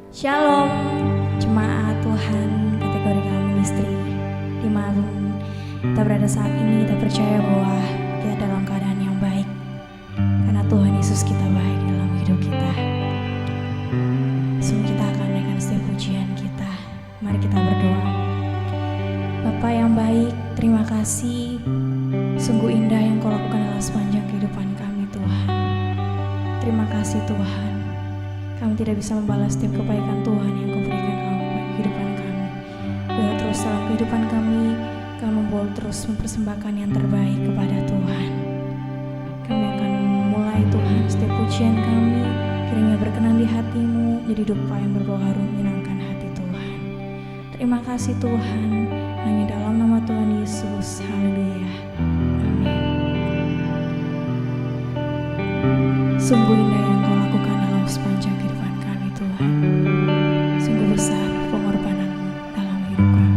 Shalom, jemaat Tuhan kategori kami ministry. Dimanapun kita berada saat ini, kita percaya bahwa kita dalam keadaan yang baik karena Tuhan Yesus kita baik dalam hidup kita. Sungguh kita akan menaikkan setiap pujian kita. Mari kita berdoa. Bapa yang baik, terima kasih. Sungguh indah yang Kau lakukan dalam sepanjang kehidupan kami, Tuhan. Terima kasih Tuhan. Kami tidak bisa membalas setiap kebaikan Tuhan yang Kau berikan dalam kehidupan kami. Biar terus dalam kehidupan kami membawa terus mempersembahkan yang terbaik kepada Tuhan. Kami akan memulai Tuhan setiap pujian kami, kiranya berkenan di hati-Mu, jadi doa yang berbau harum menyenangkan hati Tuhan. Terima kasih Tuhan, hanya dalam nama Tuhan Yesus. Haleluya. Amin. Sungguh indah yang Kau lakukan dalam sepanjang kehidupan kami Tuhan. Sungguh besar pengorbanan-Mu dalam hidup kami.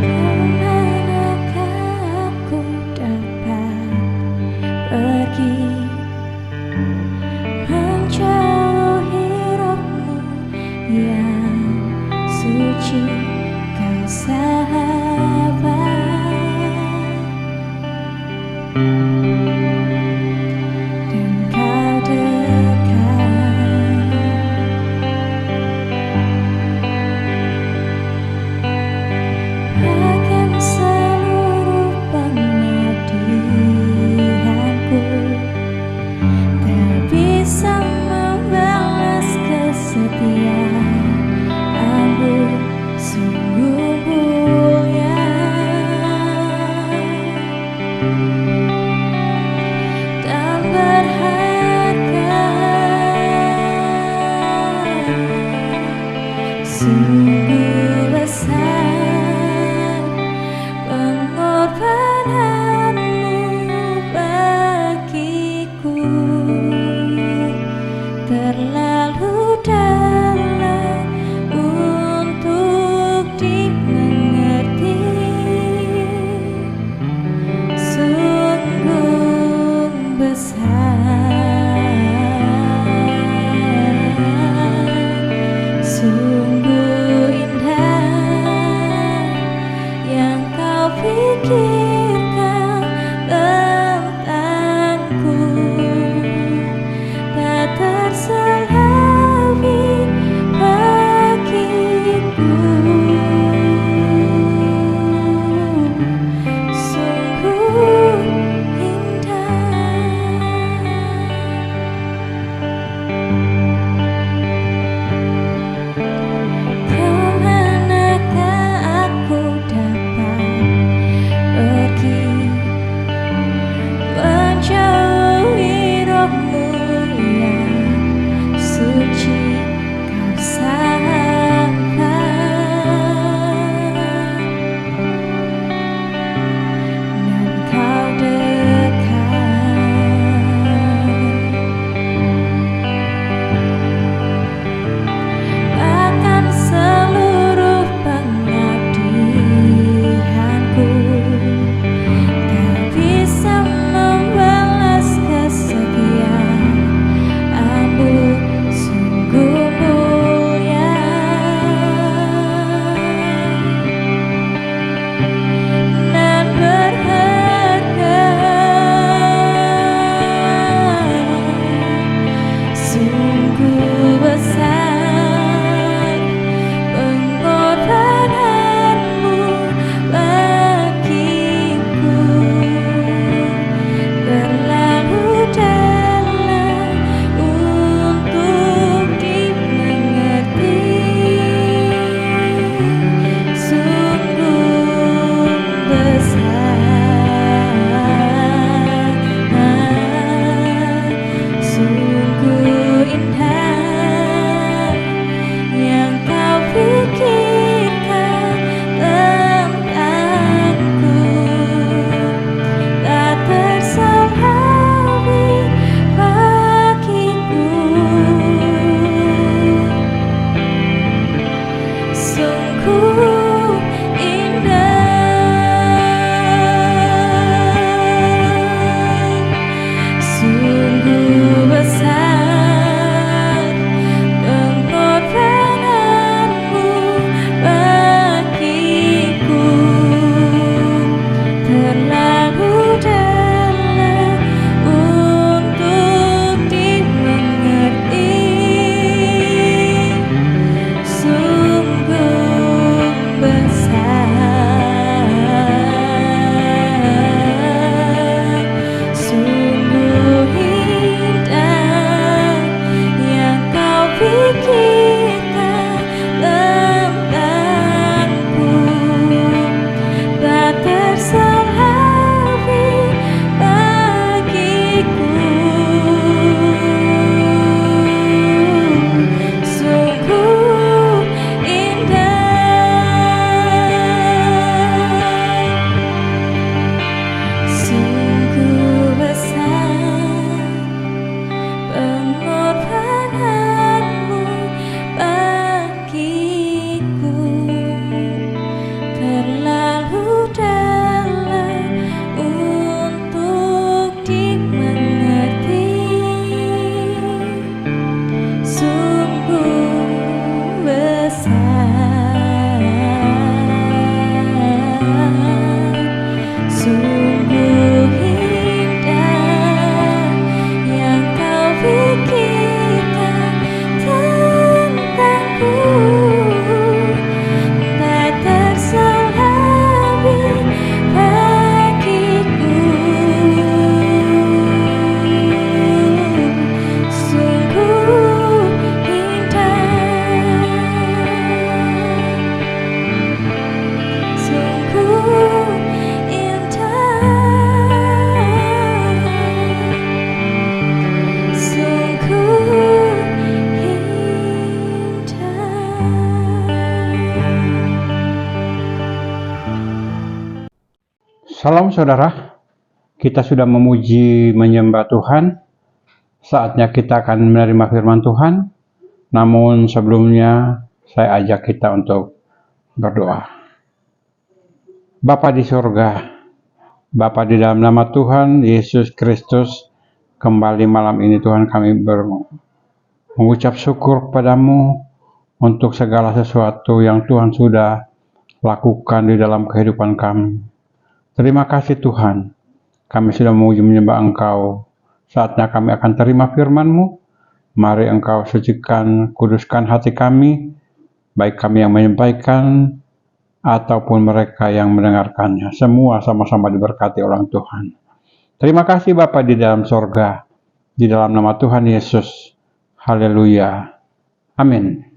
Kemanakah aku dapat pergi menjauhi roh-Mu yang suci, Kau sahabat. Salam saudara, kita sudah memuji menyembah Tuhan. Saatnya kita akan menerima firman Tuhan. Namun sebelumnya saya ajak kita untuk berdoa. Bapa di surga, Bapa di dalam nama Tuhan Yesus Kristus, kembali malam ini Tuhan kami mengucap syukur kepadamu untuk segala sesuatu yang Tuhan sudah lakukan di dalam kehidupan kami. Terima kasih Tuhan, kami sudah memuji menyembah Engkau. Saatnya kami akan terima firman-Mu. Mari Engkau sucikan, kuduskan hati kami, baik kami yang menyampaikan ataupun mereka yang mendengarkannya. Semua sama-sama diberkati oleh Tuhan. Terima kasih Bapa di dalam sorga, di dalam nama Tuhan Yesus. Haleluya. Amin.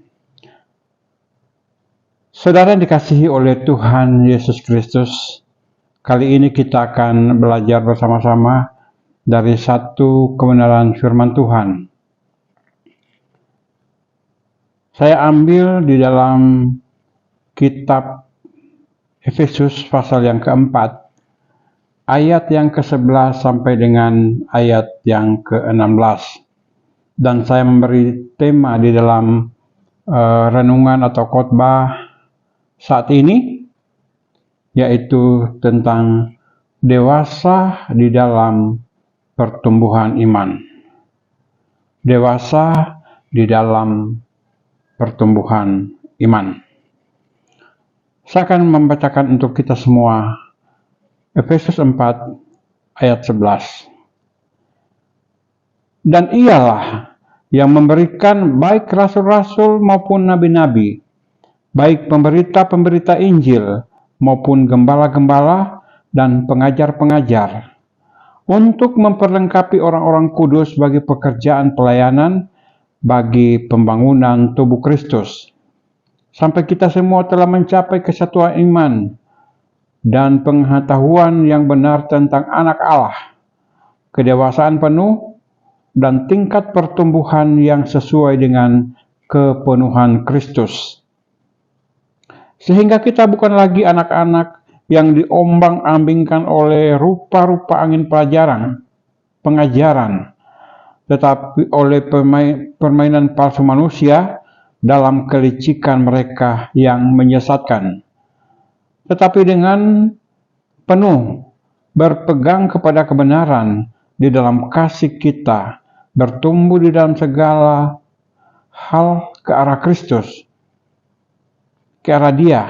Saudara yang dikasihi oleh Tuhan Yesus Kristus, kali ini kita akan belajar bersama-sama dari satu kebenaran firman Tuhan. Saya ambil di dalam kitab Efesus pasal yang keempat, ayat yang ke-11 sampai dengan ayat yang ke-16. Dan saya memberi tema di dalam renungan atau khotbah saat ini, yaitu tentang dewasa di dalam pertumbuhan iman. Dewasa di dalam pertumbuhan iman. Saya akan membacakan untuk kita semua Efesus 4 ayat 11. Dan ialah yang memberikan baik rasul-rasul maupun nabi-nabi, baik pemberita-pemberita Injil maupun gembala-gembala dan pengajar-pengajar, untuk memperlengkapi orang-orang kudus bagi pekerjaan pelayanan, bagi pembangunan tubuh Kristus, sampai kita semua telah mencapai kesatuan iman dan pengetahuan yang benar tentang anak Allah, kedewasaan penuh dan tingkat pertumbuhan yang sesuai dengan kepenuhan Kristus. Sehingga kita bukan lagi anak-anak yang diombang-ambingkan oleh rupa-rupa angin pengajaran, tetapi oleh permainan palsu manusia dalam kelicikan mereka yang menyesatkan. Tetapi dengan penuh berpegang kepada kebenaran di dalam kasih kita, bertumbuh di dalam segala hal ke arah Kristus, ke arah Dia,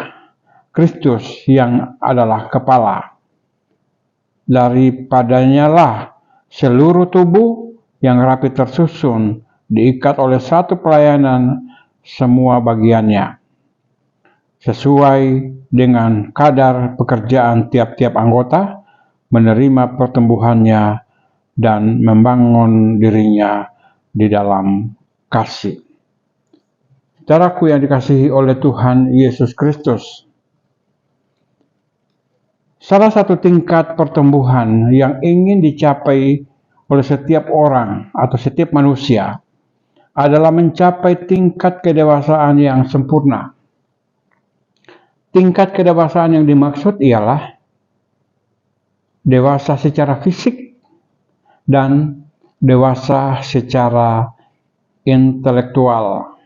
Kristus yang adalah kepala. Daripadanya lah seluruh tubuh yang rapi tersusun, diikat oleh satu pelayanan semua bagiannya, sesuai dengan kadar pekerjaan tiap-tiap anggota, menerima pertumbuhannya dan membangun dirinya di dalam kasih. Saudaraku yang dikasihi oleh Tuhan Yesus Kristus, salah satu tingkat pertumbuhan yang ingin dicapai oleh setiap orang atau setiap manusia adalah mencapai tingkat kedewasaan yang sempurna. Tingkat kedewasaan yang dimaksud ialah dewasa secara fisik dan dewasa secara intelektual.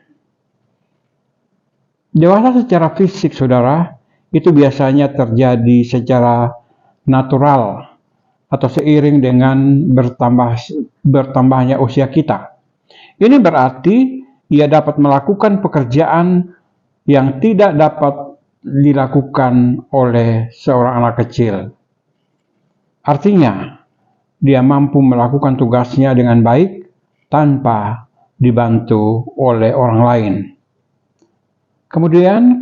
Dewasa secara fisik, saudara, itu biasanya terjadi secara natural atau seiring dengan bertambahnya usia kita. Ini berarti ia dapat melakukan pekerjaan yang tidak dapat dilakukan oleh seorang anak kecil. Artinya, dia mampu melakukan tugasnya dengan baik tanpa dibantu oleh orang lain. Kemudian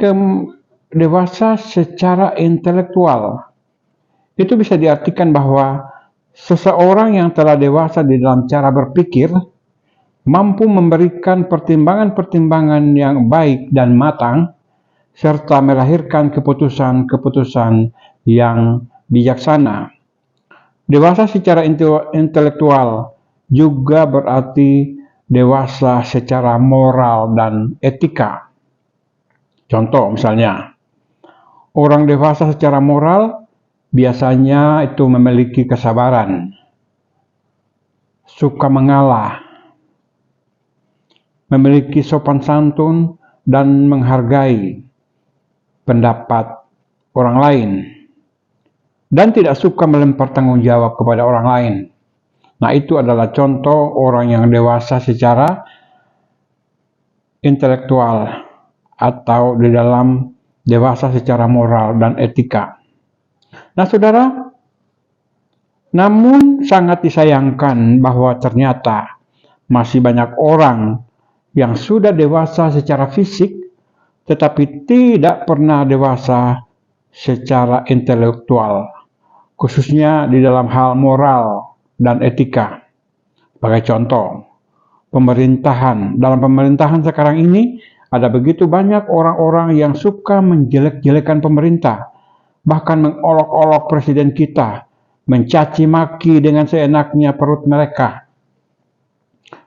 dewasa secara intelektual. Itu bisa diartikan bahwa seseorang yang telah dewasa di dalam cara berpikir mampu memberikan pertimbangan-pertimbangan yang baik dan matang, serta melahirkan keputusan-keputusan yang bijaksana. Dewasa secara intelektual juga berarti dewasa secara moral dan etika. Contoh misalnya, orang dewasa secara moral biasanya itu memiliki kesabaran, suka mengalah, memiliki sopan santun, dan menghargai pendapat orang lain, dan tidak suka melempar tanggung jawab kepada orang lain. Nah, itu adalah contoh orang yang dewasa secara intelektual atau di dalam dewasa secara moral dan etika. Nah, saudara, namun sangat disayangkan bahwa ternyata masih banyak orang yang sudah dewasa secara fisik tetapi tidak pernah dewasa secara intelektual, khususnya di dalam hal moral dan etika. Sebagai contoh, dalam pemerintahan sekarang ini ada begitu banyak orang-orang yang suka menjelek-jelekan pemerintah, bahkan mengolok-olok presiden kita, mencaci maki dengan seenaknya perut mereka,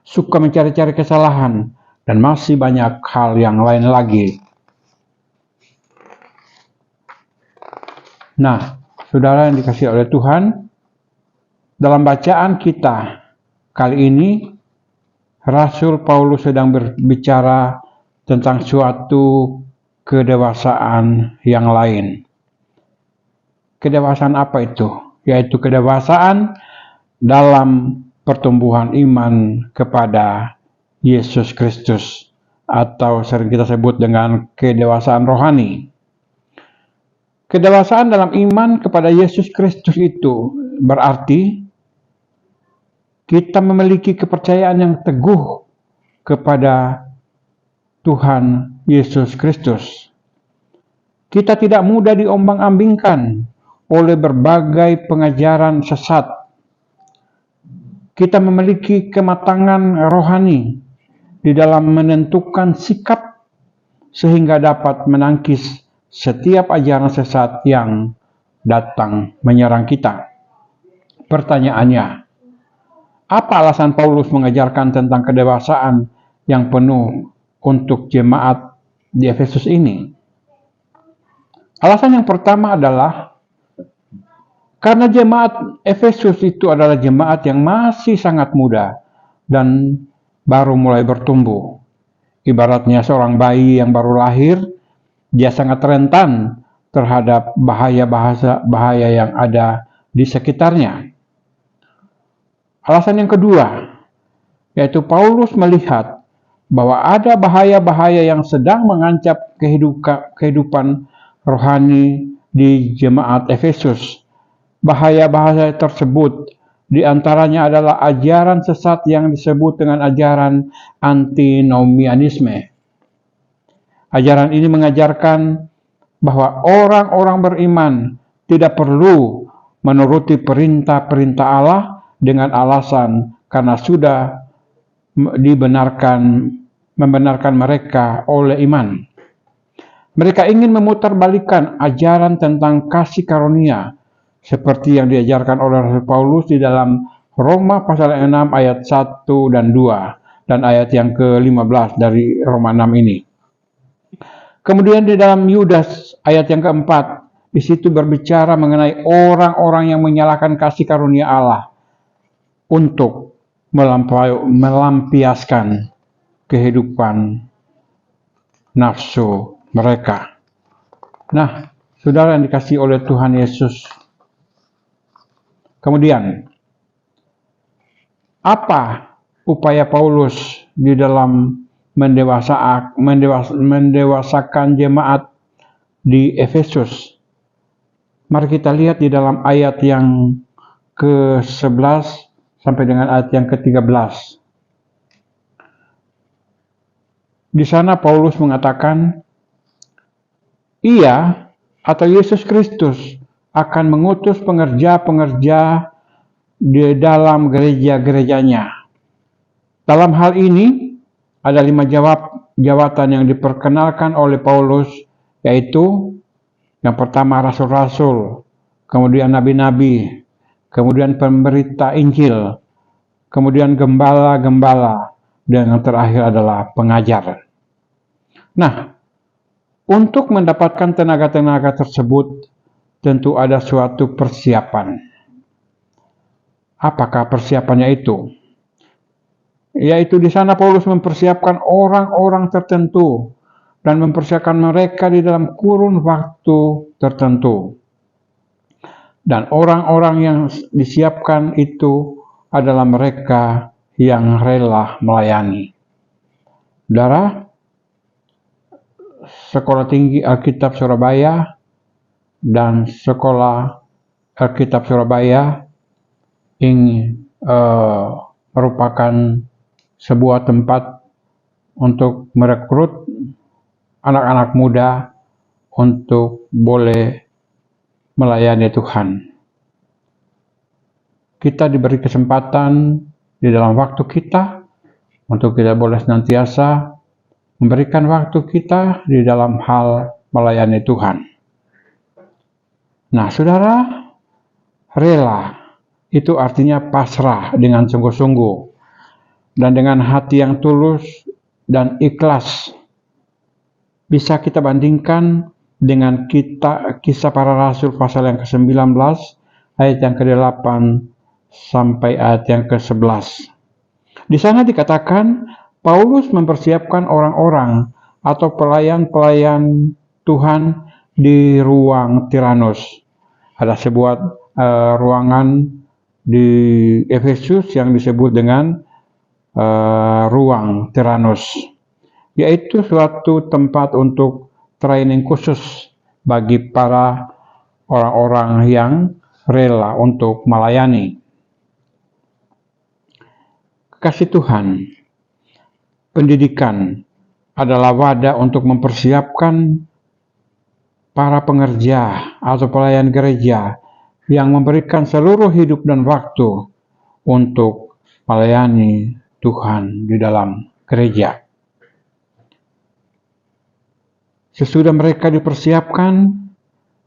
suka mencari-cari kesalahan, dan masih banyak hal yang lain lagi. Nah, saudara yang dikasihi oleh Tuhan, dalam bacaan kita kali ini, Rasul Paulus sedang berbicara tentang suatu kedewasaan yang lain. Kedewasaan apa itu? Yaitu kedewasaan dalam pertumbuhan iman kepada Yesus Kristus, atau sering kita sebut dengan kedewasaan rohani. Kedewasaan dalam iman kepada Yesus Kristus itu berarti kita memiliki kepercayaan yang teguh kepada Tuhan Yesus Kristus. Kita tidak mudah diombang-ambingkan oleh berbagai pengajaran sesat. Kita memiliki kematangan rohani di dalam menentukan sikap sehingga dapat menangkis setiap ajaran sesat yang datang menyerang kita. Pertanyaannya, apa alasan Paulus mengajarkan tentang kedewasaan yang penuh untuk jemaat di Efesus ini? Alasan yang pertama adalah karena jemaat Efesus itu adalah jemaat yang masih sangat muda dan baru mulai bertumbuh. Ibaratnya seorang bayi yang baru lahir, dia sangat rentan terhadap bahaya yang ada di sekitarnya. Alasan yang kedua, yaitu Paulus melihat bahwa ada bahaya-bahaya yang sedang mengancam kehidupan rohani di jemaat Efesus. Bahaya-bahaya tersebut diantaranya adalah ajaran sesat yang disebut dengan ajaran antinomianisme. Ajaran ini mengajarkan bahwa orang-orang beriman tidak perlu menuruti perintah-perintah Allah dengan alasan karena sudah membenarkan mereka oleh iman. Mereka ingin memutarbalikkan ajaran tentang kasih karunia seperti yang diajarkan oleh Rasul Paulus di dalam Roma pasal 6 ayat 1 dan 2 dan ayat yang ke-15 dari Roma 6 ini. Kemudian di dalam Yudas ayat yang keempat, di situ berbicara mengenai orang-orang yang menyalahkan kasih karunia Allah untuk melampiaskan kehidupan nafsu mereka. Nah, saudara yang dikasihi oleh Tuhan Yesus, kemudian apa upaya Paulus di dalam mendewasakan jemaat di Efesus? Mari kita lihat di dalam ayat yang ke-11 sampai dengan ayat yang ke-13. Di sana Paulus mengatakan, Ia atau Yesus Kristus akan mengutus pengerja-pengerja di dalam gereja-gerejanya. Dalam hal ini, ada 5 jabatan yang diperkenalkan oleh Paulus, yaitu yang pertama rasul-rasul, kemudian nabi-nabi, kemudian pemberita Injil, kemudian gembala-gembala, dan yang terakhir adalah pengajar. Nah, untuk mendapatkan tenaga-tenaga tersebut, tentu ada suatu persiapan. Apakah persiapannya itu? Yaitu di sana Paulus mempersiapkan orang-orang tertentu dan mempersiapkan mereka di dalam kurun waktu tertentu. Dan orang-orang yang disiapkan itu adalah mereka yang rela melayani. Saudara, Sekolah Tinggi Alkitab Surabaya dan Sekolah Alkitab Surabaya ini merupakan sebuah tempat untuk merekrut anak-anak muda untuk boleh melayani Tuhan. Kita diberi kesempatan di dalam waktu kita untuk kita boleh senantiasa memberikan waktu kita di dalam hal melayani Tuhan. Nah, saudara, rela itu artinya pasrah dengan sungguh-sungguh dan dengan hati yang tulus dan ikhlas. Bisa kita bandingkan dengan Kisah Para Rasul pasal yang ke-19 ayat yang ke-8 sampai ayat yang ke-11. Di sana dikatakan Paulus mempersiapkan orang-orang atau pelayan-pelayan Tuhan di ruang Tiranus. Ada sebuah ruangan di Efesus yang disebut dengan ruang Tiranus, yaitu suatu tempat untuk training khusus bagi para orang-orang yang rela untuk melayani. Kasih Tuhan, pendidikan adalah wadah untuk mempersiapkan para pengerja atau pelayan gereja yang memberikan seluruh hidup dan waktu untuk melayani Tuhan di dalam gereja. Sesudah mereka dipersiapkan,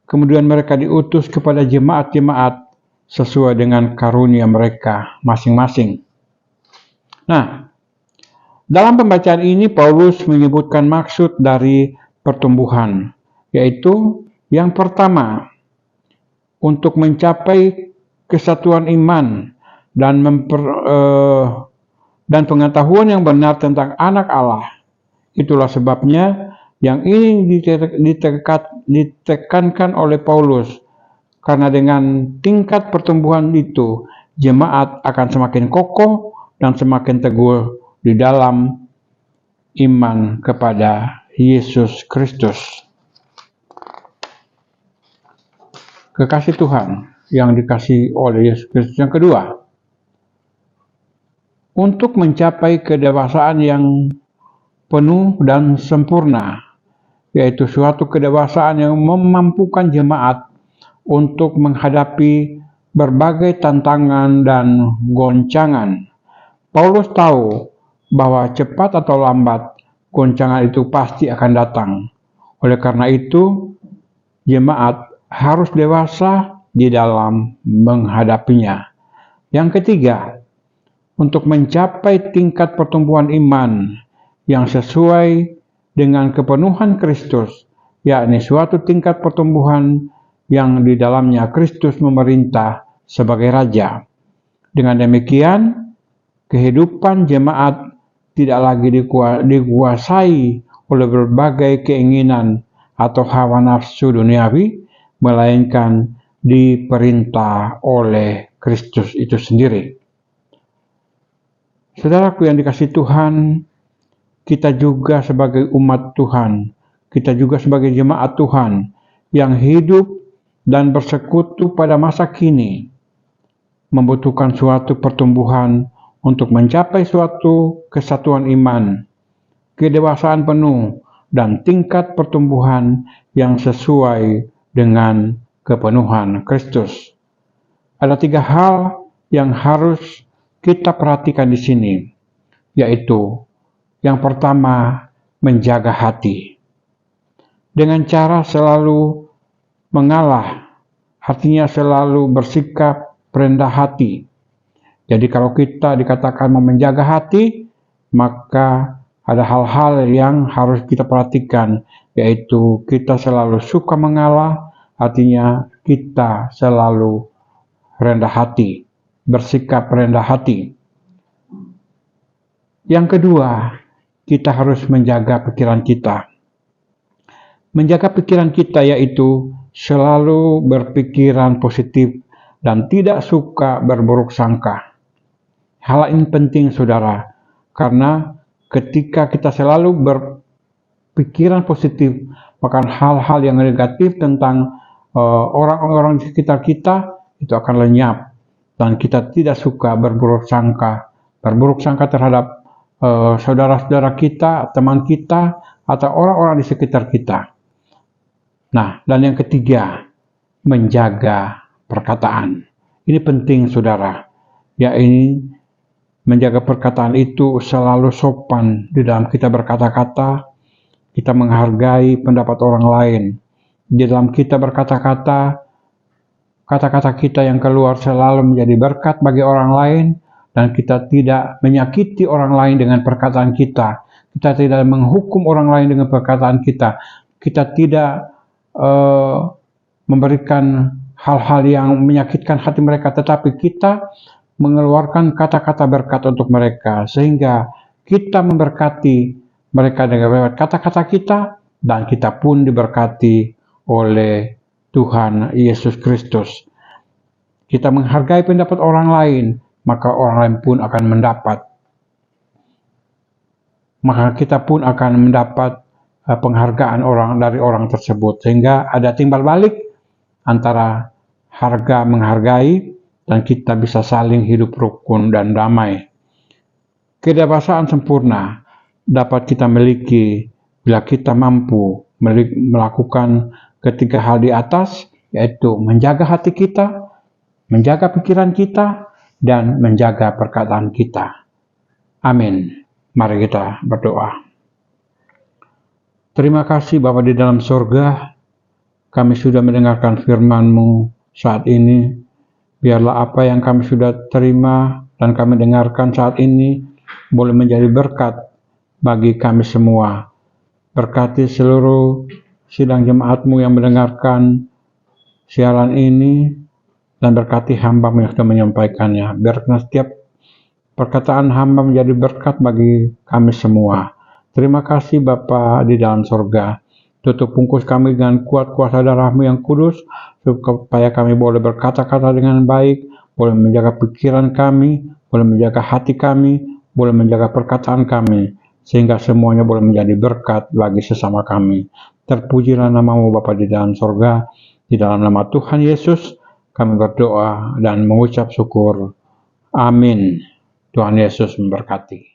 kemudian mereka diutus kepada jemaat-jemaat sesuai dengan karunia mereka masing-masing. Nah, dalam pembacaan ini Paulus menyebutkan maksud dari pertumbuhan, yaitu yang pertama, untuk mencapai kesatuan iman dan pengetahuan yang benar tentang anak Allah. Itulah sebabnya yang ini ditekankan oleh Paulus, karena dengan tingkat pertumbuhan itu, jemaat akan semakin kokoh dan semakin teguh di dalam iman kepada Yesus Kristus. Kekasih Tuhan yang dikasihi oleh Yesus Kristus. Yang kedua, untuk mencapai kedewasaan yang penuh dan sempurna, yaitu suatu kedewasaan yang memampukan jemaat untuk menghadapi berbagai tantangan dan goncangan. Paulus tahu bahwa cepat atau lambat goncangan itu pasti akan datang. Oleh karena itu, jemaat harus dewasa di dalam menghadapinya. Yang ketiga, untuk mencapai tingkat pertumbuhan iman yang sesuai dengan kepenuhan Kristus, yakni suatu tingkat pertumbuhan yang di dalamnya Kristus memerintah sebagai Raja. Dengan demikian, kehidupan jemaat tidak lagi dikuasai oleh berbagai keinginan atau hawa nafsu duniawi, melainkan diperintah oleh Kristus itu sendiri. Saudaraku yang dikasihi Tuhan, kita juga sebagai umat Tuhan, kita juga sebagai jemaat Tuhan yang hidup dan bersekutu pada masa kini, membutuhkan suatu pertumbuhan untuk mencapai suatu kesatuan iman, kedewasaan penuh, dan tingkat pertumbuhan yang sesuai dengan kepenuhan Kristus. Ada 3 hal yang harus kita perhatikan di sini, yaitu yang pertama, menjaga hati. Dengan cara selalu mengalah, artinya selalu bersikap rendah hati. Jadi kalau kita dikatakan menjaga hati, maka ada hal-hal yang harus kita perhatikan, yaitu kita selalu suka mengalah, artinya kita selalu rendah hati, bersikap rendah hati. Yang kedua, kita harus menjaga pikiran kita. Menjaga pikiran kita yaitu selalu berpikiran positif dan tidak suka berburuk sangka. Hal ini penting, saudara, karena ketika kita selalu berpikiran positif, maka hal-hal yang negatif tentang orang-orang di sekitar kita itu akan lenyap, dan kita tidak suka berburuk sangka terhadap saudara-saudara kita, teman kita, atau orang-orang di sekitar kita. Nah, dan yang ketiga, menjaga perkataan. Ini penting, saudara. Ya, ini menjaga perkataan itu selalu sopan di dalam kita berkata-kata. Kita menghargai pendapat orang lain. Di dalam kita berkata-kata, kata-kata kita yang keluar selalu menjadi berkat bagi orang lain, dan kita tidak menyakiti orang lain dengan perkataan kita. Kita tidak menghukum orang lain dengan perkataan kita. Kita tidak memberikan hal-hal yang menyakitkan hati mereka, tetapi kita mengeluarkan kata-kata berkat untuk mereka, sehingga kita memberkati mereka dengan kata-kata kita, dan kita pun diberkati oleh Tuhan Yesus Kristus. Kita menghargai pendapat orang lain, maka orang lain pun akan mendapat. Maka kita pun akan mendapat penghargaan dari orang tersebut, sehingga ada timbal balik antara harga menghargai, dan kita bisa saling hidup rukun dan damai. Kedewasaan sempurna dapat kita miliki bila kita mampu melakukan ketiga hal di atas, yaitu menjaga hati kita, menjaga pikiran kita, dan menjaga perkataan kita. Amin. Mari kita berdoa. Terima kasih Bapa di dalam surga, kami sudah mendengarkan firman-Mu saat ini. Biarlah apa yang kami sudah terima dan kami dengarkan saat ini boleh menjadi berkat bagi kami semua. Berkati seluruh sidang jemaat-Mu yang mendengarkan siaran ini, dan berkati hamba-Mu yang sudah menyampaikannya. Biarkan setiap perkataan hamba menjadi berkat bagi kami semua. Terima kasih Bapa di dalam surga. Tutup bungkus kami dengan kuat kuasa darah-Mu yang kudus, supaya kami boleh berkata-kata dengan baik, boleh menjaga pikiran kami, boleh menjaga hati kami, boleh menjaga perkataan kami, sehingga semuanya boleh menjadi berkat bagi sesama kami. Terpujilah nama-Mu Bapa di dalam surga. Di dalam nama Tuhan Yesus kami berdoa dan mengucap syukur. Amin. Tuhan Yesus memberkati.